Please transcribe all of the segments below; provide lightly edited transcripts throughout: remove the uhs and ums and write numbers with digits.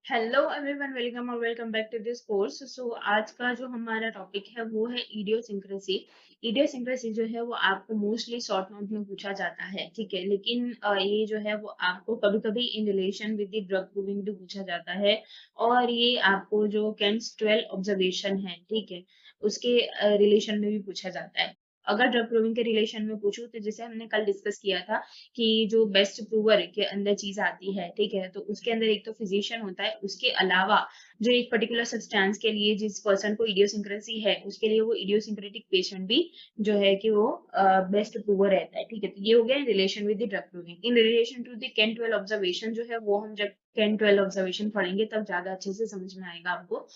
Hello everyone, welcome और welcome back to this course. So आज का जो हमारा टॉपिक है वो है इडियोसिंक्रेसी। इडियोसिंक्रेसी जो है वो आपको मोस्टली शॉर्ट नोट में पूछा जाता है, ठीक है। लेकिन ये जो है वो आपको कभी कभी इन relation with the drug proving भी पूछा जाता है। और ये आपको जो कैंस 12 ऑब्जर्वेशन है, ठीक है, उसके रिलेशन में भी पूछा जाता है। अगर ड्रग प्रूविंग के रिलेशन में पूछूं तो जैसे हमने कल डिस्कस किया था कि जो बेस्ट प्रूवर के अंदर चीज आती है, ठीक है, तो उसके अंदर एक तो फिजिशियन होता है, उसके अलावा जो एक पर्टिकुलर सब्सटेंस के लिए जिस पर्सन को इडियोसिंक्रेसी है उसके लिए वो इडियोसिंक्रेटिक पेशेंट भी जो है कि वो बेस्ट प्रूवर रहता है, ठीक है। तो ये हो गया in relation with the drug proving. In relation to the can 12 observation जो है वो हम जब कैन 12 ऑब्जर्वेशन पढ़ेंगे तब ज्यादा अच्छे से समझ में आएगा आपको।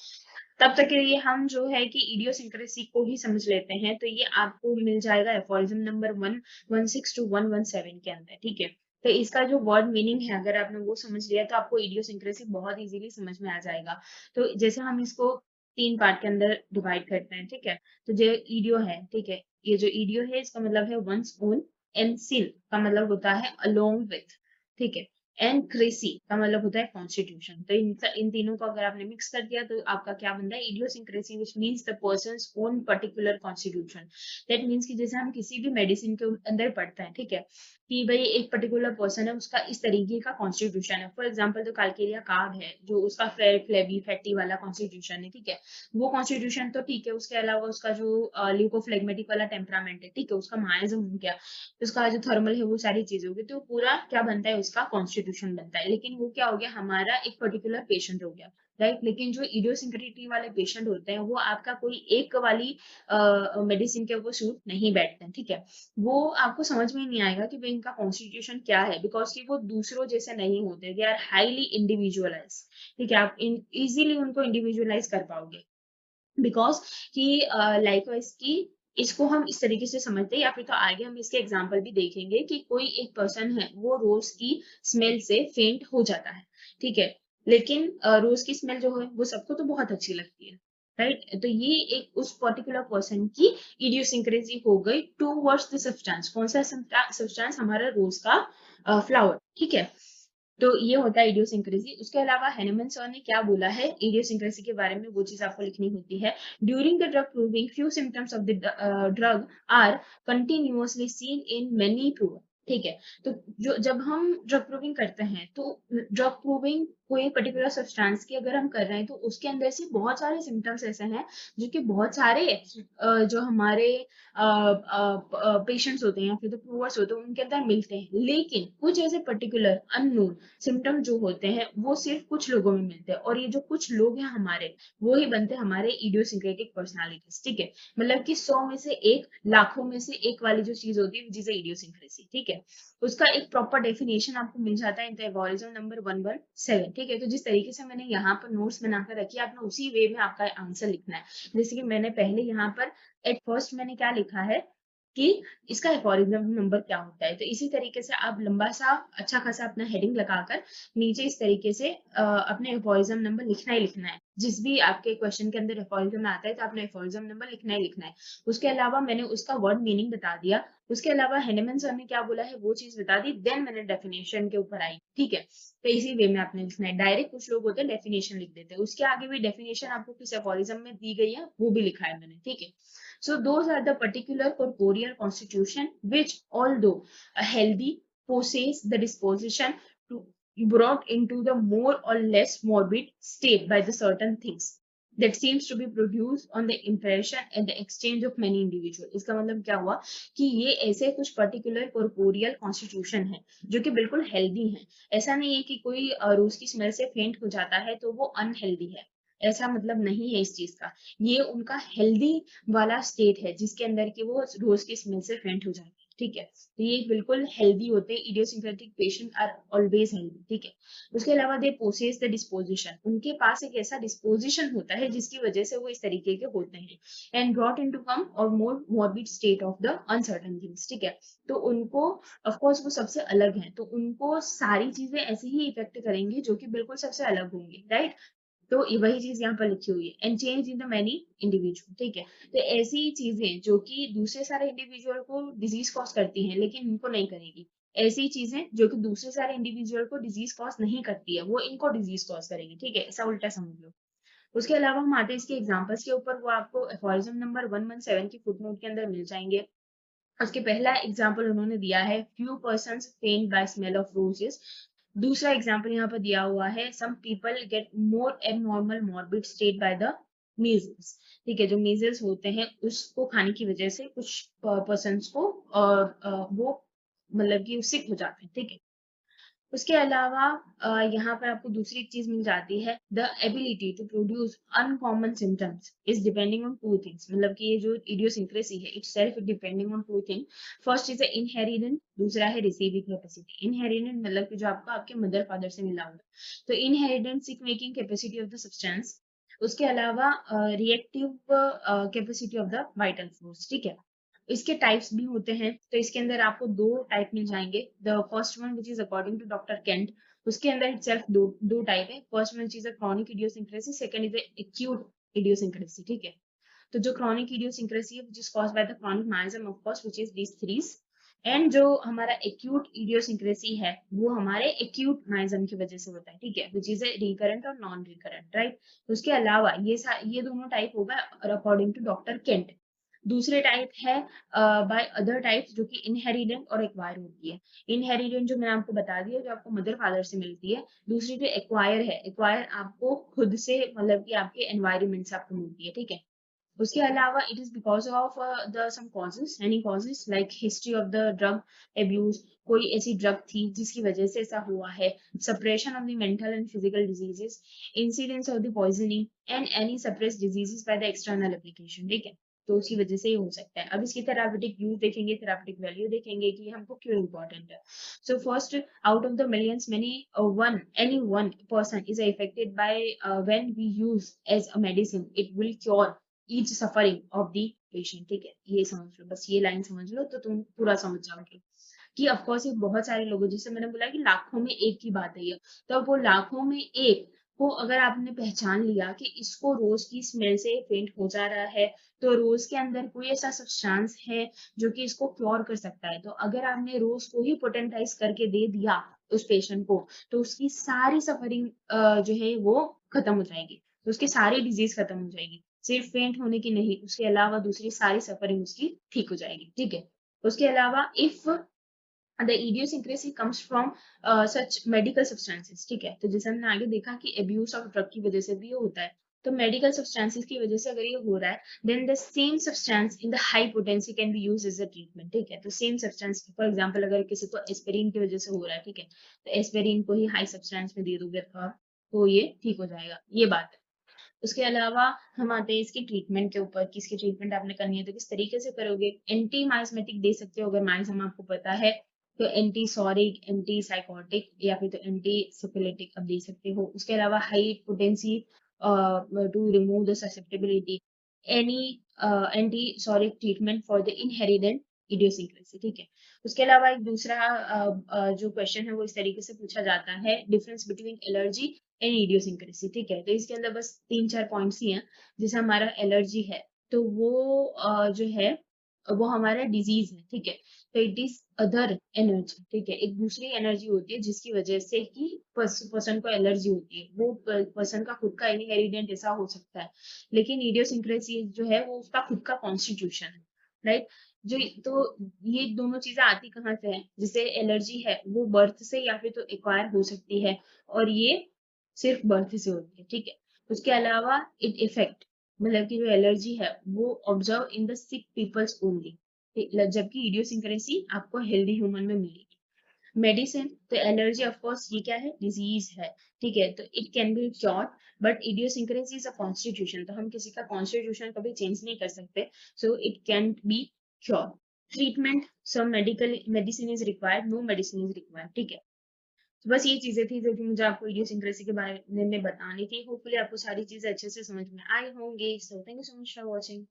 तब तक के लिए हम जो है कि इडियोसिंक्रेसी को ही समझ लेते हैं। तो ये आपको मिल जाएगा एफोरिज्म नंबर 116 टू 117 के अंदर, ठीक है। तो इसका जो वर्ड मीनिंग है अगर आपने वो समझ लिया तो आपको इडियोसिंक्रेसी बहुत इजीली समझ में आ जाएगा। तो जैसे हम इसको तीन पार्ट के अंदर डिवाइड करते हैं, ठीक है। तो जो ईडियो है, ठीक है, ये जो ईडियो है इसका मतलब है वंस ओन। एंड सिल का मतलब होता है अलोंग विथ, ठीक है। एंड क्रेसी का मतलब होता है कॉन्स्टिट्यूशन। तो इन तीनों को अगर आपने मिक्स कर दिया तो आपका क्या बनता है, idiosyncrasy, which means the persons own particular constitution. That means कि जैसे हम किसी भी मेडिसिन के अंदर पढ़ते हैं, ठीक है, कि भाई एक पर्टिकुलर पर्सन है उसका इस तरीके का कॉन्स्टिट्यूशन है। फॉर एग्जाम्पल तो कैलकेरिया कार्ब है जो उसका फ्लेवी फैटी वाला कॉन्स्टिट्यूशन है, ठीक है। वो कॉन्स्टिट्यूशन तो ठीक है, उसके अलावा उसका जो ल्यूकोफ्लेग्मेटिक वाला टेम्परामेंट है, ठीक है, उसका मायाजम हो गया, उसका जो थर्मल है वो सारी चीजें होगी, तो पूरा क्या बनता है, उसका कॉन्स्टिट्यूशन बनता है। लेकिन वो क्या हो गया, हमारा एक पर्टिकुलर पेशेंट हो गया, राइट। लेकिन जो इडियोसिंक्रेटी वाले पेशेंट होते हैं वो आपका कोई एक वाली मेडिसिन के वो सूट नहीं बैठते हैं, ठीक है। वो आपको समझ में ही नहीं आएगा कि भाई इनका कॉन्स्टिट्यूशन क्या है, बिकॉज कि वो दूसरों जैसे नहीं होते, दे आर हाईली इंडिविजुअलाइज, ठीक है। आप इजीली उनको इंडिविजुअलाइज कर पाओगे, बिकॉज कि लाइकवाइज की इसको हम इस तरीके से समझते हैं, या फिर तो आगे हम इसके एग्जाम्पल भी देखेंगे कि कोई एक पर्सन है वो रोज की स्मेल से फेंट हो जाता है, ठीक है। लेकिन रोज की स्मेल जो है वो सबको तो बहुत अच्छी लगती है, राइट। तो ये एक उस पर्टिकुलर पर्सन की इडियोसिंक्रेसी हो गई टूवर्ड्स द सब्सटेंस। कौन सा सब्सटेंस, हमारा रोज का फ्लावर, ठीक है। तो ये होता है इडियोसिंक्रेसी। उसके अलावा हैनेमन सर ने क्या बोला है इडियोसिंक्रेसी के बारे में, वो चीज आपको लिखनी होती है। During the drug proving few symptoms of the drug are continuously seen in many prover, ठीक है। तो जो जब हम ड्रग प्रूविंग करते हैं तो ड्रग प्रूविंग कोई पर्टिकुलर सब्सटेंस की अगर हम कर रहे हैं तो उसके अंदर से बहुत सारे सिम्टम्स ऐसे हैं जो कि बहुत सारे जो हमारे पेशेंट्स होते हैं या फिर तो प्रूवर्स होते हैं उनके अंदर मिलते हैं। लेकिन कुछ ऐसे पर्टिकुलर अननोन सिम्टम जो होते हैं वो सिर्फ कुछ लोगों में मिलते हैं, और ये जो कुछ लोग हैं हमारे, वो ही बनते हैं हमारे इडियोसिंक्रेटिक पर्सनालिटीज, ठीक है। मतलब कि 100 में से एक, लाखों में से एक वाली जो चीज होती है जिसे इडियोसिंक्रेसी, ठीक है। उसका एक प्रॉपर डेफिनेशन आपको मिल जाता है इन द एल्गोरिथम नंबर 117, ठीक है। तो जिस तरीके से मैंने यहाँ पर नोट्स बनाकर रखी है, आपने उसी वे में आपका आंसर लिखना है। जैसे कि मैंने पहले यहाँ पर एट फर्स्ट मैंने क्या लिखा है कि इसका एल्गोरिथम नंबर क्या होता है, तो इसी तरीके से आप लंबा सा अच्छा खासा अपना हेडिंग लगाकर नीचे इस तरीके से अपने एल्गोरिथम नंबर लिखना ही लिखना है। जिस भी आपके क्वेश्चन के अंदर एल्गोरिथम आता है तो आपने एल्गोरिथम नंबर लिखना ही लिखना है। उसके अलावा मैंने उसका वर्ड मीनिंग बता दिया। उसके अलावा हेनेमन सर ने क्या बोला है वो चीज बता दी, देन मैंने डेफिनेशन के ऊपर आई, ठीक है। तो इसी वे में आपने लिखना है। डायरेक्ट कुछ लोग होते हैं डेफिनेशन लिख देते हैं, उसके आगे भी डेफिनेशन आपको किस एल्गोरिथम में दी गई है वो भी लिखा है मैंने, ठीक है। So those are the particular corporeal constitution which, although healthy, possess the disposition to brought into the more or less morbid state by the certain things that seems to be produced on the impression and the exchange of many individual। इसका मतलब क्या हुआ कि ये ऐसे कुछ particular corporeal constitution है जो कि बिल्कुल हेल्दी है। ऐसा नहीं है कि कोई रोज की स्मेल से फेंट हो जाता है तो वो अनहेल्दी है, ऐसा मतलब नहीं है इस चीज का। ये उनका हेल्दी वाला स्टेट है जिसके अंदर कि वो रोज की स्मेल से फेंट हो जाते हैं, ठीक है। तो ये बिल्कुल हेल्दी होते हैं। Idiosyncratic patient are always healthy, ठीक है। उसके अलावा दे पोसेस द डिस्पोजिशन, उनके पास एक ऐसा डिस्पोजिशन होता है जिसकी वजह से वो इस तरीके के होते हैं। And brought in to come और more morbid state of the uncertain things, ठीक है। तो उनको ऑफकोर्स वो सबसे अलग है तो उनको सारी चीजें ऐसे ही इफेक्ट करेंगी जो कि बिल्कुल सबसे अलग होंगी, राइट। तो वही चीज यहाँ पर लिखी हुई है, and change in the many individual, ठीक है। तो ऐसी चीजें जो कि दूसरे सारे इंडिविजुअल को डिजीज कॉज करती हैं लेकिन उनको नहीं करेगी, ऐसी चीजें जो कि दूसरे सारे इंडिविजुअल को डिजीज कॉज नहीं करती है, वो इनको डिजीज कॉज करेगी, ठीक है, ऐसा उल्टा समझ लो। उसके अलावा हम आते हैं इसके एग्जांपल्स के ऊपर, वो आपको एफोरिज्म नंबर 117 की फुटनोट के अंदर मिल जाएंगे। उसके पहला एग्जांपल उन्होंने दिया है few persons faint by smell of roses. दूसरा एग्जांपल यहाँ पर दिया हुआ है some people get more abnormal morbid state by the measles. ठीक है, जो मीजल्स होते हैं उसको खाने की वजह से कुछ पर्सन्स को वो मतलब कि सिक हो जाते हैं, ठीक है। उसके अलावा यहाँ पर आपको दूसरी चीज मिल जाती है the ability to produce uncommon symptoms is depending on two things. मतलब कि ये जो इडियोसिंक्रेसी है its self depending on two thing. First is inherent, दूसरा है रिसीविंग कैपेसिटी। इनहेरिटेंट मतलब कि जो आपको आपके मदर फादर से मिला हुआ, तो inherent sick making capacity of the substance. उसके अलावा reactive capacity of the vital force, ठीक है। इसके टाइप्स भी होते हैं, तो इसके अंदर आपको दो टाइप मिल जाएंगे। The first one which is according to doctor Kent, उसके अंदर इटसेल्फ दो टाइप है। First one is a chronic idiosyncrasy, second is acute idiosyncrasy, ठीक है। तो जो क्रॉनिक इडियोसिंक्रेसी है which is caused by the chronic miasm of course which is these threes, and जो हमारा एक्यूट इडियोसिंक्रेसी है वो हमारे एक्यूट माइजम की वजह से होता है, ठीक है, विच इज ए रिकरेंट और नॉन रिकरेंट, राइट। उसके अलावा ये दोनों टाइप होगा अकॉर्डिंग टू डॉक्टर केंट। दूसरे टाइप है बाय अदर टाइप्स जो कि इनहेरिटेंट और एक्वायर होती है। इनहेरिटेंट जो मैंने आपको बता दिया जो आपको मदर फादर से मिलती है। दूसरी जो एक्वायर है, एक्वायर आपको खुद से मतलब कि आपके एनवायरमेंट से आपको मिलती है, ठीक है। उसके अलावा it is because of the some causes, any causes like history of the drug abuse, कोई ऐसी ड्रग थी जिसकी वजह से ऐसा हुआ है, suppression of the mental and physical diseases, incidence of the poisoning and any suppressed diseases by the external application, ठीक है। तो उसकी वजह से ये हो सकता है। अब इसकी थेराप्यूटिक यूज देखेंगे, थेराप्यूटिक वैल्यू देखेंगे कि हमको क्यों इंपॉर्टेंट है। So first, out of the millions many one any one person is affected by when we use as a medicine it will cure each suffering of the patient, ठीक है। ये समझ लो, बस ये लाइन समझ लो तो तुम पूरा समझ जाओगे कि ऑफकोर्स ये बहुत सारे लोग हैं, जैसे मैंने बोला कि लाखों में एक की बात है ये। तो अब वो लाखों में एक को अगर आपने पहचान लिया कि इसको रोज की स्मेल से फेंट हो जा रहा है, तो रोज के अंदर कोई ऐसा सब्सटेंस है जो कि इसको क्योर कर सकता है, तो अगर आपने रोज को ही पोटेंटाइज करके दे दिया उस पेशेंट को, तो उसकी सारी सफरिंग जो है वो खत्म हो जाएगी, तो उसकी सारी डिजीज खत्म हो जाएगी, सिर्फ फेंट होने की नहीं, उसके अलावा दूसरी सारी सफरिंग उसकी ठीक हो जाएगी, ठीक है। उसके अलावा if the idiosyncrasy comes from such medical substances, ठीक है। तो जैसे हमने आगे देखा कि एब्यूज ऑफ ड्रग की वजह से भी ये होता है, तो मेडिकल सब्सटेंसेस की वजह से अगर ये हो रहा है, then the same substance in the high potency can be use as a treatment, ठीक है। तो सेम सब्सटेंस फॉर एग्जांपल अगर किसी को एस्पिरिन की वजह से हो रहा है, ठीक है, तो एस्पिरिन को ही हाई सब्सटेंस में दे दोगे तो ये ठीक हो जाएगा, ये बात है। उसके अलावा हम आते हैं इसकी ट्रीटमेंट के ऊपर कि इसकी ट्रीटमेंट आपने करनी है तो किस तरीके से करोगे। एंटी माइस्मेटिक दे सकते हो अगर माइजम आपको पता है, तो एंटी सॉरिक, एंटी साइकोटिक या फिर तो एंटी सिफिलिटिक अब दे सकते हो। उसके अलावा high potency to remove the susceptibility, any anti psoric treatment for the inherent idiosyncrasy, ठीक है। उसके अलावा एक दूसरा जो क्वेश्चन है वो इस तरीके से पूछा जाता है, difference between allergy and idiosyncrasy, ठीक है। तो इसके अंदर बस 3-4 पॉइंट्स ही हैं। जैसे हमारा एलर्जी है तो वो जो है वो हमारा डिजीज है, ठीक है। तो इट इज अदर एनर्जी, ठीक है, एक दूसरी एनर्जी होती है जिसकी वजह से कि पर्सन को एलर्जी होती है, वो पर्सन का खुद का इनहेरिटेंट ऐसा हो सकता है। लेकिन इडियोसिंक्रेसी जो है वो उसका खुद का कॉन्स्टिट्यूशन है, राइट। जो तो ये दोनों चीजें आती कहाँ से है, जैसे एलर्जी है वो बर्थ से या फिर तो एक्वायर हो सकती है, और ये सिर्फ बर्थ से होती है, ठीक है। उसके अलावा इट इफेक्ट मतलब कि जो एलर्जी है वो observe in the sick peoples only, जबकि इडियोसिंक्रेसी आपको हेल्दी ह्यूमन में मिलेगी। मेडिसिन, तो एलर्जी ऑफ कोर्स ये क्या है, डिजीज है, ठीक है, तो it can be cured, but idiosyncrasy is a constitution, तो हम किसी का कॉन्स्टिट्यूशन कभी चेंज नहीं कर सकते, so it can be cure. Treatment, some medical medicine is required, no medicine is required, ठीक है। तो बस ये चीजें थी जो कि मुझे आपको इडियोसिंक्रेसी के बारे में बतानी थी। होपफुली आपको सारी चीजें अच्छे से समझ में आई होंगी। So thank you so much for watching.